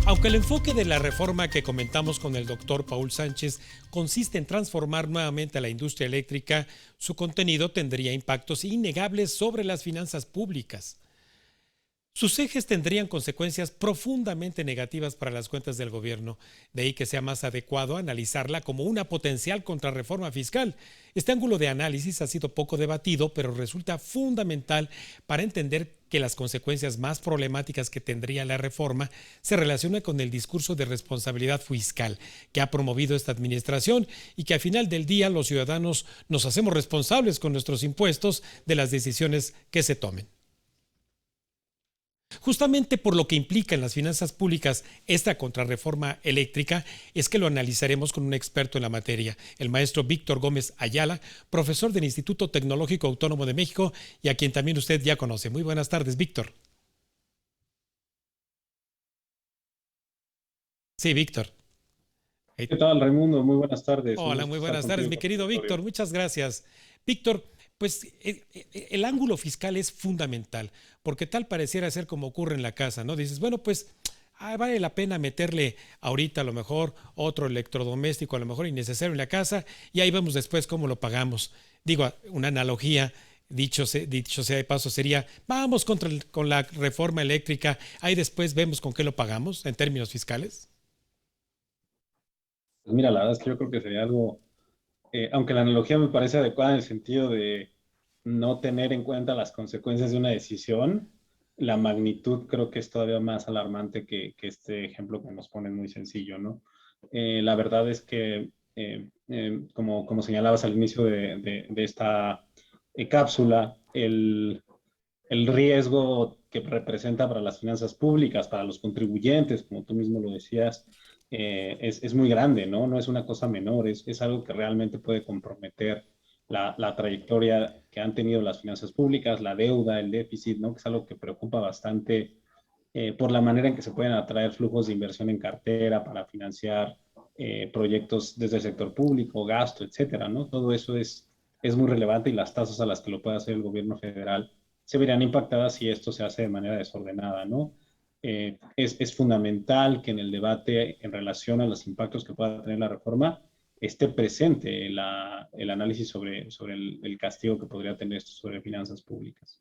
Aunque el enfoque de la reforma que comentamos con el doctor Paul Sánchez consiste en transformar nuevamente a la industria eléctrica, su contenido tendría impactos innegables sobre las finanzas públicas. Sus ejes tendrían consecuencias profundamente negativas para las cuentas del gobierno, de ahí que sea más adecuado analizarla como una potencial contrarreforma fiscal. Este ángulo de análisis ha sido poco debatido, pero resulta fundamental para entender que las consecuencias más problemáticas que tendría la reforma se relacionan con el discurso de responsabilidad fiscal que ha promovido esta administración y que al final del día los ciudadanos nos hacemos responsables con nuestros impuestos de las decisiones que se tomen. Justamente por lo que implica en las finanzas públicas esta contrarreforma eléctrica es que lo analizaremos con un experto en la materia, el maestro Víctor Gómez Ayala, profesor del Instituto Tecnológico Autónomo de México y a quien también usted ya conoce. Muy buenas tardes, Víctor. Sí, Víctor. ¿Qué tal, Raimundo? Muy buenas tardes. Un Hola, gusto muy estar buenas tardes, contigo mi con tu querido auditorio. Víctor. Muchas gracias. Víctor, pues el ángulo fiscal es fundamental, porque tal pareciera ser como ocurre en la casa, ¿no? Dices, bueno, pues vale la pena meterle ahorita a lo mejor otro electrodoméstico, a lo mejor innecesario en la casa, y ahí vemos después cómo lo pagamos. Digo, una analogía, dicho sea de paso, sería, vamos con la reforma eléctrica, ahí después vemos con qué lo pagamos en términos fiscales. Pues mira, la verdad es que yo creo que sería algo, aunque la analogía me parece adecuada en el sentido de no tener en cuenta las consecuencias de una decisión, la magnitud creo que es todavía más alarmante que este ejemplo que nos pone muy sencillo, ¿no? La verdad es que, como señalabas al inicio de esta cápsula, el riesgo que representa para las finanzas públicas, para los contribuyentes, como tú mismo lo decías, es muy grande, ¿no? No es una cosa menor, es algo que realmente puede comprometer la trayectoria que han tenido las finanzas públicas, la deuda, el déficit, ¿no? Que es algo que preocupa bastante por la manera en que se pueden atraer flujos de inversión en cartera para financiar proyectos desde el sector público, gasto, etcétera, ¿no? Todo eso es muy relevante y las tasas a las que lo puede hacer el gobierno federal se verán impactadas si esto se hace de manera desordenada, ¿no? Es fundamental que en el debate en relación a los impactos que pueda tener la reforma esté presente el análisis sobre el castigo que podría tener esto sobre finanzas públicas.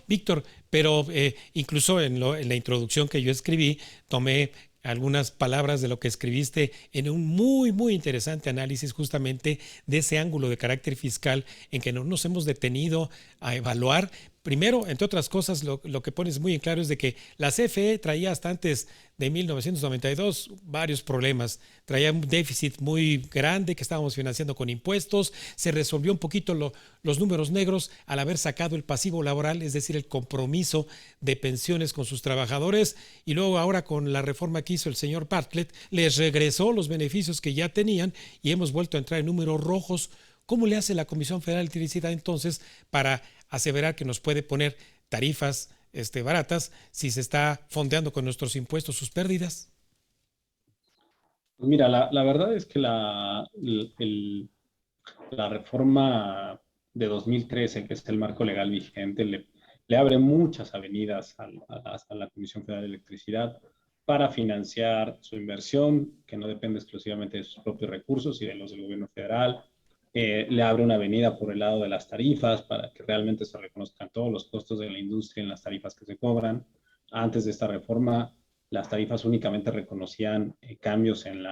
Víctor, pero incluso en la introducción que yo escribí, tomé algunas palabras de lo que escribiste en un muy, muy interesante análisis justamente de ese ángulo de carácter fiscal en que no nos hemos detenido a evaluar. Primero, entre otras cosas, lo que pones muy en claro es de que la CFE traía hasta antes de 1992 varios problemas. Traía un déficit muy grande que estábamos financiando con impuestos. Se resolvió un poquito los números negros al haber sacado el pasivo laboral, es decir, el compromiso de pensiones con sus trabajadores. Y luego ahora con la reforma que hizo el señor Bartlett, les regresó los beneficios que ya tenían y hemos vuelto a entrar en números rojos. ¿Cómo le hace la Comisión Federal de Electricidad entonces para aseverar que nos puede poner tarifas baratas si se está fondeando con nuestros impuestos sus pérdidas? Pues mira, la verdad es que la reforma de 2013, que es el marco legal vigente, le abre muchas avenidas a la Comisión Federal de Electricidad para financiar su inversión, que no depende exclusivamente de sus propios recursos y de los del gobierno federal. Le abre una avenida por el lado de las tarifas para que realmente se reconozcan todos los costos de la industria en las tarifas que se cobran. Antes de esta reforma, las tarifas únicamente reconocían cambios en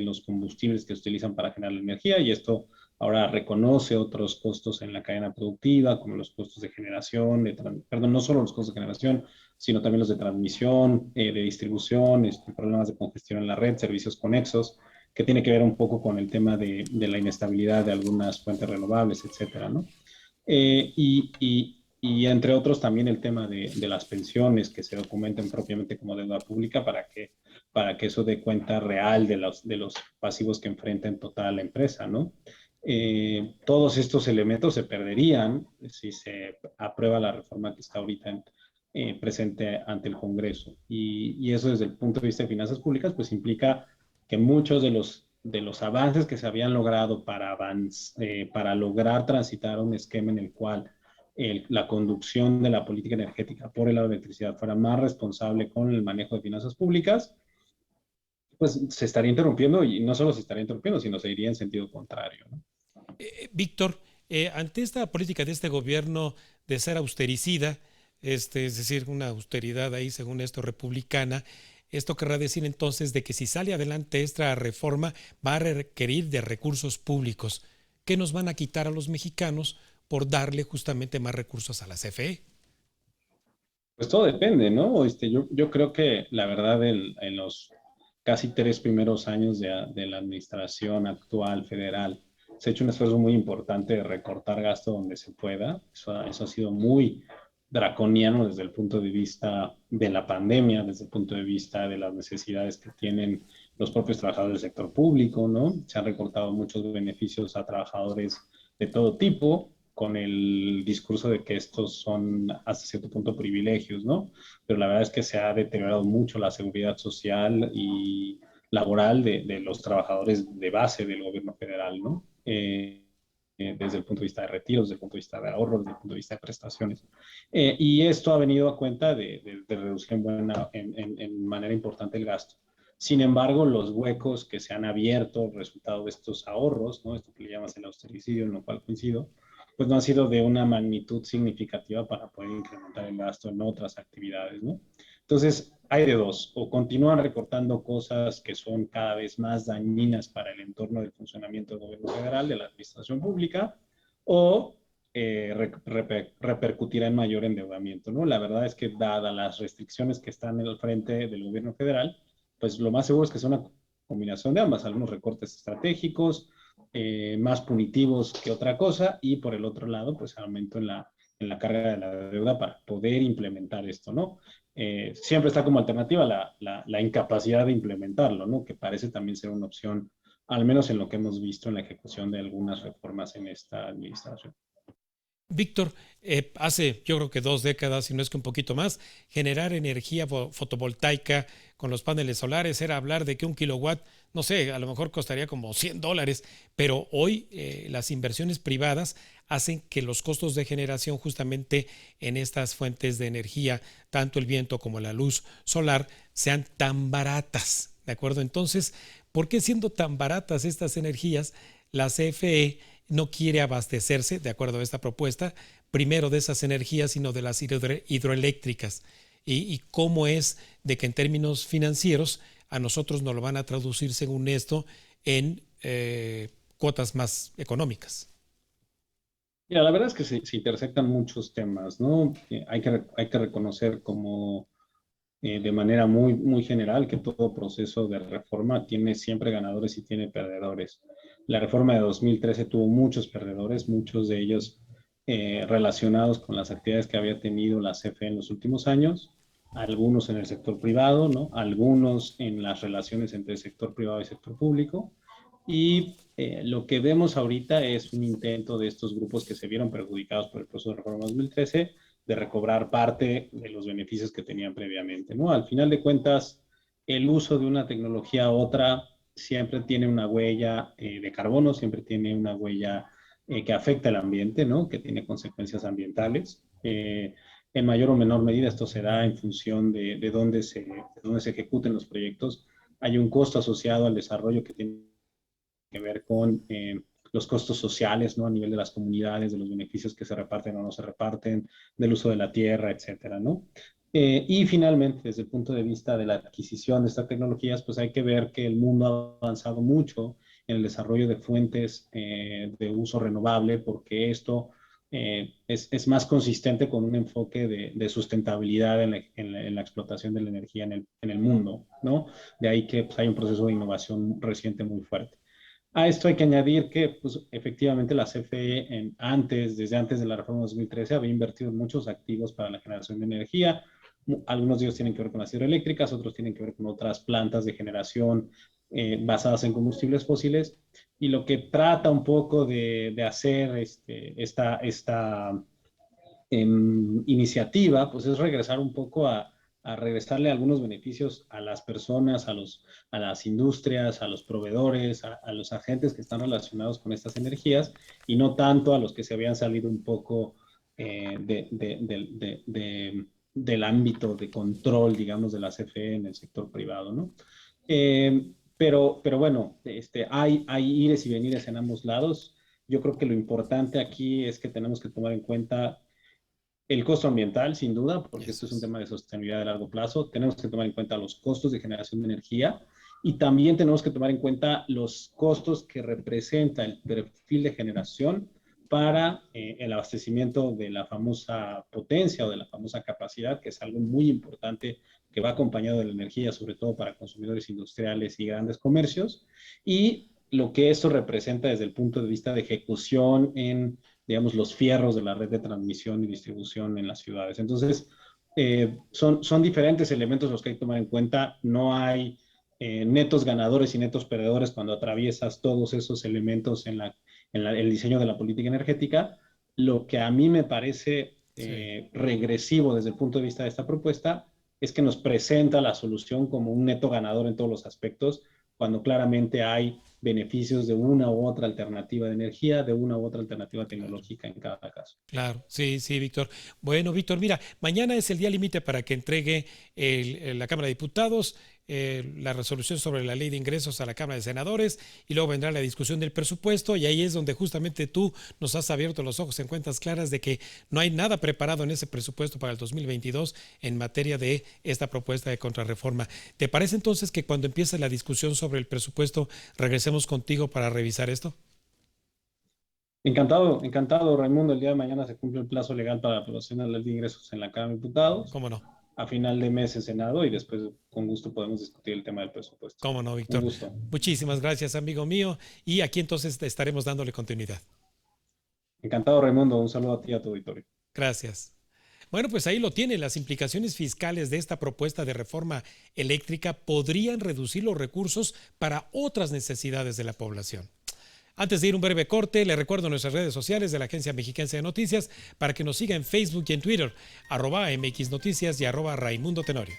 los combustibles que se utilizan para generar la energía y esto ahora reconoce otros costos en la cadena productiva, como los costos de generación, perdón, no solo los costos de generación, sino también los de transmisión, de distribución, problemas de congestión en la red, servicios conexos, que tiene que ver un poco con el tema de la inestabilidad de algunas fuentes renovables, etcétera, ¿no? Y entre otros también el tema de las pensiones que se documenten propiamente como deuda pública para que eso dé cuenta real de los pasivos que enfrenta en total la empresa, ¿no? Todos estos elementos se perderían si se aprueba la reforma que está ahorita presente ante el Congreso. Y eso desde el punto de vista de finanzas públicas, pues implica que muchos de los avances que se habían logrado para lograr transitar a un esquema en el cual la conducción de la política energética por el lado de electricidad fuera más responsable con el manejo de finanzas públicas, pues se estaría interrumpiendo y no solo se estaría interrumpiendo, sino se iría en sentido contrario, ¿no? Víctor, ante esta política de este gobierno de ser austericida, es decir, una austeridad ahí, según esto, republicana, esto querrá decir entonces de que si sale adelante esta reforma va a requerir de recursos públicos que nos van a quitar a los mexicanos por darle justamente más recursos a la CFE. Pues todo depende, ¿no? Yo creo que la verdad en los casi 3 primeros años de la administración actual federal se ha hecho un esfuerzo muy importante de recortar gasto donde se pueda. Eso ha sido muy draconiano desde el punto de vista de la pandemia, desde el punto de vista de las necesidades que tienen los propios trabajadores del sector público, ¿no? Se han recortado muchos beneficios a trabajadores de todo tipo, con el discurso de que estos son hasta cierto punto privilegios, ¿no? Pero la verdad es que se ha deteriorado mucho la seguridad social y laboral de los trabajadores de base del gobierno federal, ¿no? Desde el punto de vista de retiros, desde el punto de vista de ahorros, desde el punto de vista de prestaciones. Y esto ha venido a cuenta de reducir en manera importante el gasto. Sin embargo, los huecos que se han abierto resultado de estos ahorros, ¿no? Esto que le llamas el austericidio, en lo cual coincido, pues no ha sido de una magnitud significativa para poder incrementar el gasto en otras actividades, ¿no? Entonces, hay de dos, o continúan recortando cosas que son cada vez más dañinas para el entorno de funcionamiento del gobierno federal, de la administración pública, o repercutirá en mayor endeudamiento, ¿no? La verdad es que dadas las restricciones que están en el frente del gobierno federal, pues lo más seguro es que sea una combinación de ambas, algunos recortes estratégicos, más punitivos que otra cosa, y por el otro lado, pues aumento en la carga de la deuda para poder implementar esto, ¿no? Siempre está como alternativa la incapacidad de implementarlo, ¿no? Que parece también ser una opción, al menos en lo que hemos visto en la ejecución de algunas reformas en esta administración. Víctor, hace yo creo que 2 décadas, si no es que un poquito más, generar energía fotovoltaica con los paneles solares era hablar de que 1 kilowatt, no sé, a lo mejor costaría como $100, pero hoy las inversiones privadas hacen que los costos de generación justamente en estas fuentes de energía, tanto el viento como la luz solar, sean tan baratas, ¿de acuerdo? Entonces, ¿por qué siendo tan baratas estas energías, la CFE no quiere abastecerse, de acuerdo a esta propuesta, primero de esas energías, sino de las hidroeléctricas? Y cómo es de que en términos financieros a nosotros nos lo van a traducir, según esto, en cuotas más económicas. Mira, la verdad es que se intersectan muchos temas, ¿no? Hay que reconocer como de manera muy, muy general que todo proceso de reforma tiene siempre ganadores y tiene perdedores. La reforma de 2013 tuvo muchos perdedores, muchos de ellos relacionados con las actividades que había tenido la CFE en los últimos años, algunos en el sector privado, ¿no? Algunos en las relaciones entre el sector privado y el sector público. Y lo que vemos ahorita es un intento de estos grupos que se vieron perjudicados por el proceso de reforma 2013 de recobrar parte de los beneficios que tenían previamente, ¿no? Al final de cuentas, el uso de una tecnología a otra siempre tiene una huella de carbono, siempre tiene una huella que afecta al ambiente, ¿no? Que tiene consecuencias ambientales. En mayor o menor medida esto se da en función de dónde se ejecuten los proyectos. Hay un costo asociado al desarrollo que tiene que ver con los costos sociales, ¿no? A nivel de las comunidades, de los beneficios que se reparten o no se reparten, del uso de la tierra, etcétera, ¿no? Y finalmente, desde el punto de vista de la adquisición de estas tecnologías, pues hay que ver que el mundo ha avanzado mucho en el desarrollo de fuentes de uso renovable, porque esto es más consistente con un enfoque de sustentabilidad en la explotación de la energía en el mundo, ¿no? De ahí que pues, hay un proceso de innovación reciente muy fuerte. A esto hay que añadir que, pues, efectivamente, la CFE desde antes de la reforma de 2013 había invertido en muchos activos para la generación de energía. Algunos de ellos tienen que ver con las hidroeléctricas, otros tienen que ver con otras plantas de generación basadas en combustibles fósiles. Y lo que trata un poco de hacer esta iniciativa, pues es regresar un poco a regresarle algunos beneficios a las personas, a las industrias, a los proveedores, a los agentes que están relacionados con estas energías y no tanto a los que se habían salido un poco del ámbito de control, digamos, de la CFE en el sector privado, ¿no? Pero bueno, hay ires y venires en ambos lados. Yo creo que lo importante aquí es que tenemos que tomar en cuenta el costo ambiental, sin duda, porque esto Eso es un es. tema de sostenibilidad a largo plazo. Tenemos que tomar en cuenta los costos de generación de energía y también tenemos que tomar en cuenta los costos que representa el perfil de generación para el abastecimiento de la famosa potencia o de la famosa capacidad, que es algo muy importante que va acompañado de la energía, sobre todo para consumidores industriales y grandes comercios, y lo que eso representa desde el punto de vista de ejecución en, digamos, los fierros de la red de transmisión y distribución en las ciudades. Entonces, son diferentes elementos los que hay que tomar en cuenta. No hay netos ganadores y netos perdedores cuando atraviesas todos esos elementos en el diseño de la política energética. Lo que a mí me parece Sí. regresivo desde el punto de vista de esta propuesta es que nos presenta la solución como un neto ganador en todos los aspectos, cuando claramente hay beneficios de una u otra alternativa de energía, de una u otra alternativa Claro. tecnológica en cada caso. Claro, sí, sí, Víctor. Bueno, Víctor, mira, mañana es el día límite para que entregue la Cámara de Diputados la resolución sobre la ley de ingresos a la Cámara de Senadores y luego vendrá la discusión del presupuesto y ahí es donde justamente tú nos has abierto los ojos en cuentas claras de que no hay nada preparado en ese presupuesto para el 2022 en materia de esta propuesta de contrarreforma. ¿Te parece entonces que cuando empiece la discusión sobre el presupuesto regresemos contigo para revisar esto? Encantado, encantado, Raimundo. El día de mañana se cumple el plazo legal para la aprobación de la ley de ingresos en la Cámara de Diputados, ¿Cómo no? a final de mes en Senado y después con gusto podemos discutir el tema del presupuesto. ¿Cómo no, Un Víctor? gusto. Muchísimas gracias, amigo mío. Y aquí entonces estaremos dándole continuidad. Encantado, Raimundo. Un saludo a ti y a tu auditorio. Gracias. Bueno, pues ahí lo tiene. Las implicaciones fiscales de esta propuesta de reforma eléctrica podrían reducir los recursos para otras necesidades de la población. Antes de ir un breve corte, le recuerdo nuestras redes sociales de la Agencia Mexiquense de Noticias para que nos siga en Facebook y en Twitter, @MX Noticias y @Raimundo Tenorio.